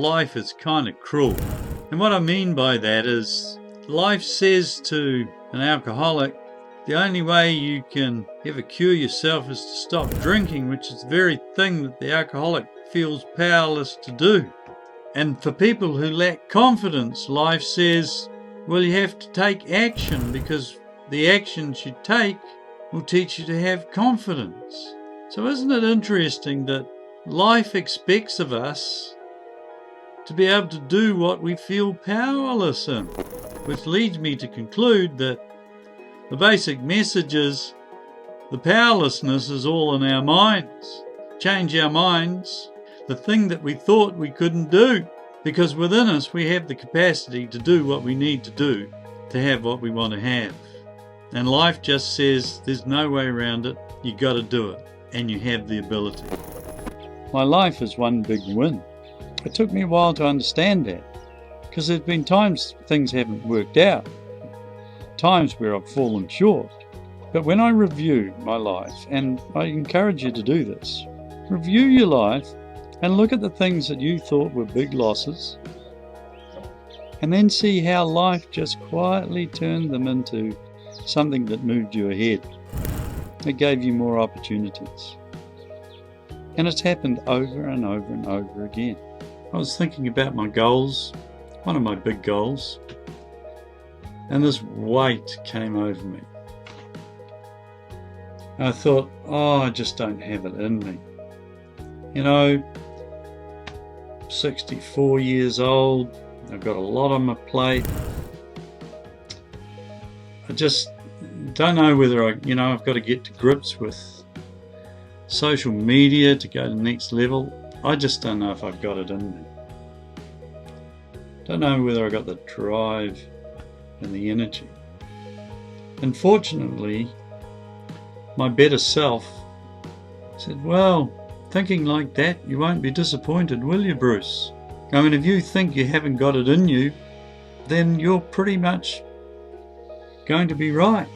Life is kind of cruel. And what I mean by that is life says to an alcoholic, the only way you can ever cure yourself is to stop drinking, which is the very thing that the alcoholic feels powerless to do. And for people who lack confidence, life says, well, you have to take action, because the actions you take will teach you to have confidence. So isn't it interesting that life expects of us to be able to do what we feel powerless in? Which leads me to conclude that the basic message is the powerlessness is all in our minds. Change our minds, the thing that we thought we couldn't do, because within us we have the capacity to do what we need to do to have what we want to have. And life just says there's no way around it, you got to do it, and you have the ability. My life is one big win. It took me a while to understand that, because there's been times things haven't worked out, times where I've fallen short. But when I review my life, and I encourage you to do this, review your life and look at the things that you thought were big losses, and then see how life just quietly turned them into something that moved you ahead. It gave you more opportunities. And it's happened over and over and over again. I was thinking about my goals, one of my big goals, and this weight came over me. And I thought, I just don't have it in me. 64 years old, I've got a lot on my plate. I just don't know whether I've got to get to grips with social media to go to the next level. I just don't know if I've got it in me. Don't know whether I got the drive and the energy. Unfortunately, my better self said, well, thinking like that, you won't be disappointed, will you, Bruce? I mean, if you think you haven't got it in you, then you're pretty much going to be right.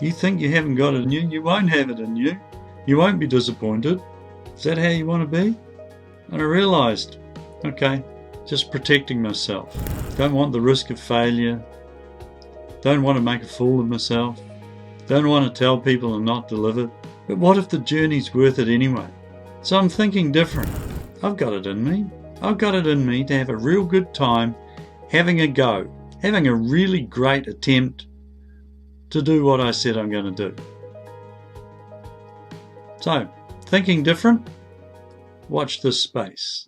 You think you haven't got it in you, you won't have it in you. You won't be disappointed. Is that how you want to be? And I realized, okay, just protecting myself. Don't want the risk of failure. Don't want to make a fool of myself. Don't want to tell people I'm not delivered. But what if the journey's worth it anyway? So I'm thinking different. I've got it in me. I've got it in me to have a real good time having a go, having a really great attempt to do what I said I'm going to do. So, thinking different? Watch this space.